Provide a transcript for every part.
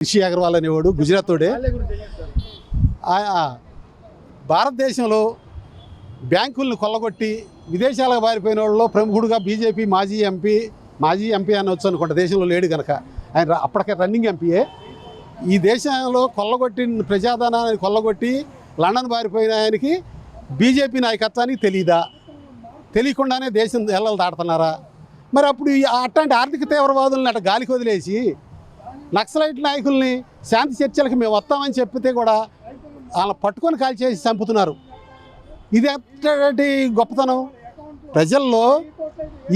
రిషి అగర్వాల్ అనేవాడు గుజరాతోడే. భారతదేశంలో బ్యాంకులను కొల్లగొట్టి విదేశాలకు పారిపోయిన వాళ్ళలో ప్రముఖుడుగా బీజేపీ మాజీ ఎంపీ అనవచ్చు అనుకుంటా, దేశంలో లేడు కనుక ఆయన అప్పటికే రన్నింగ్ ఎంపీయే. ఈ దేశంలో కొల్లగొట్టిన ప్రజాధనాన్ని కొల్లగొట్టి లండన్ పారిపోయిన ఆయనకి బీజేపీ నాయకత్వానికి తెలీదా? తెలియకుండానే దేశం ఎల్లలు దాడుతున్నారా? మరి అప్పుడు అట్లాంటి ఆర్థిక తీవ్రవాదులను అట్లా గాలికి వదిలేసి నక్సలైట్ నాయకుల్ని శాంతి చర్చలకు మేము వస్తామని చెప్పితే కూడా వాళ్ళని పట్టుకొని కాల్చేసి చంపుతున్నారు. ఇది ఎట్లాంటి గొప్పతనం? ప్రజల్లో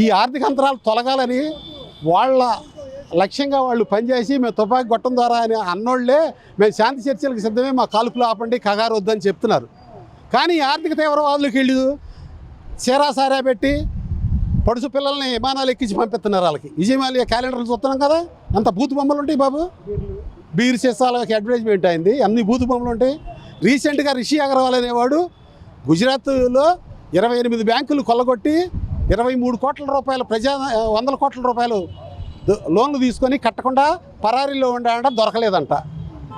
ఈ ఆర్థిక అంతరాలు తొలగాలని వాళ్ళ లక్ష్యంగా వాళ్ళు పనిచేసి మేము తుపాకీ గొట్టం ద్వారా అని అన్నోళ్లే మేము శాంతి చర్చలకు సిద్ధమే, మా కాల్పులు ఆపండి, కగారు వద్దని చెప్తున్నారు. కానీ ఆర్థిక తీవ్రవాదులకు వీళ్ళు చీరాసారా పెట్టి పడుసు పిల్లల్ని విమానాలు ఎక్కించి పంపిస్తున్నారు. వాళ్ళకి విజయమాల్య క్యాలెండర్లు చూస్తున్నాం కదా, అంత బూతు బొమ్మలు ఉంటాయి బాబు. బీర్ సీసాలకి అడ్వర్టైజ్మెంట్ అయింది, అన్ని బూతు బొమ్మలు ఉంటాయి. రీసెంట్గా రిషి అగర్వాల్ అనేవాడు గుజరాత్లో 28 బ్యాంకులు కొల్లగొట్టి 23 కోట్ల రూపాయలు 100 కోట్ల రూపాయలు లోన్లు తీసుకొని కట్టకుండా పరారీలో ఉండాలంట, దొరకలేదంట.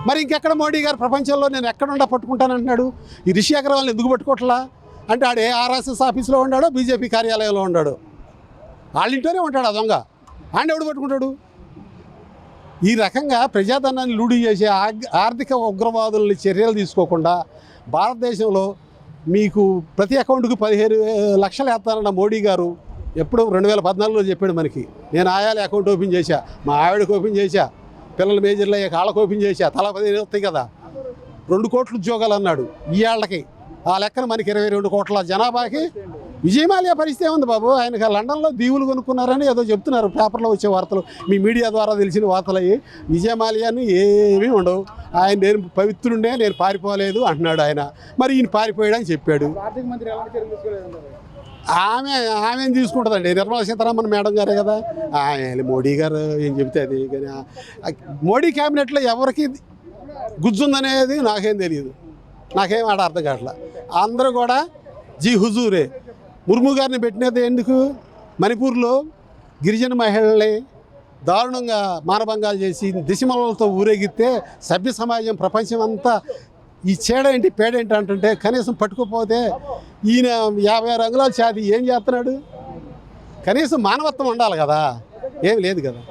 మరి ఇంకెక్కడ మోడీ గారు ప్రపంచంలో నేను ఎక్కడుండా పట్టుకుంటానంటున్నాడు? ఈ రిషి అగర్వాల్ని ఎందుకు పట్టుకోవట్లా అంటే ఆడే ఆర్ఎస్ఎస్ ఆఫీస్లో ఉన్నాడో బీజేపీ కార్యాలయంలో ఉన్నాడు, వాళ్ళ ఇంట్లోనే ఉంటాడు ఆ దొంగ. ఆయన ఎవడు పట్టుకుంటాడు? ఈ రకంగా ప్రజాధనాన్ని లూటీ చేసే ఆర్థిక ఉగ్రవాదుల్ని చర్యలు తీసుకోకుండా భారతదేశంలో మీకు ప్రతి అకౌంట్కి 15 లక్షలు వేస్తానన్న మోడీ గారు ఎప్పుడు 2014లో చెప్పాడు మనకి. నేను ఆయాలి అకౌంట్ ఓపెన్ చేశా, మా ఆవిడకి ఓపెన్ చేశా, పిల్లల మేజర్లు అయ్యాక వాళ్ళకి ఓపెన్ చేశా, తలా 15 వస్తాయి కదా, 2 కోట్ల ఉద్యోగాలు అన్నాడు. ఈ ఏళ్ళకి ఆ లెక్కన మనకి 22 కోట్ల జనాభాకి విజయమాల్య పరిస్థితి ఉంది బాబు. ఆయనకి లండన్లో దీవులు కొనుక్కున్నారని ఏదో చెప్తున్నారు, పేపర్లో వచ్చే వార్తలు, మీ మీడియా ద్వారా తెలిసిన వార్తలు అయ్యి. విజయమాల్యాని ఏమీ ఉండవు. ఆయన నేను పవిత్రుండే, నేను పారిపోలేదు అంటున్నాడు ఆయన. మరి ఈయన పారిపోయాడని చెప్పాడు. ఆమె తీసుకుంటుందండి, నిర్మలా సీతారామన్ మేడం గారే కదా. ఆయన మోడీ గారు ఏం చెబితే అది. కానీ మోడీ క్యాబినెట్లో ఎవరికి గుజ్జుందనేది నాకేం తెలియదు, నాకేం ఆడ అర్థం కావట్లా. అందరూ కూడా జీ హుజూరే. ముర్ము గారిని పెట్టినది ఎందుకు? మణిపూర్లో గిరిజన మహిళల్ని దారుణంగా మానభంగాలు చేసి దిశమలతో ఊరేగితే సభ్య సమాజం ప్రపంచం అంతా ఈ చేడేంటి పేడేంటి అంటుంటే కనీసం పట్టుకోపోతే ఈయన 50 రంగుల ఛాతి ఏం చేస్తున్నాడు? కనీసం మానవత్వం ఉండాలి కదా, ఏం లేదు కదా.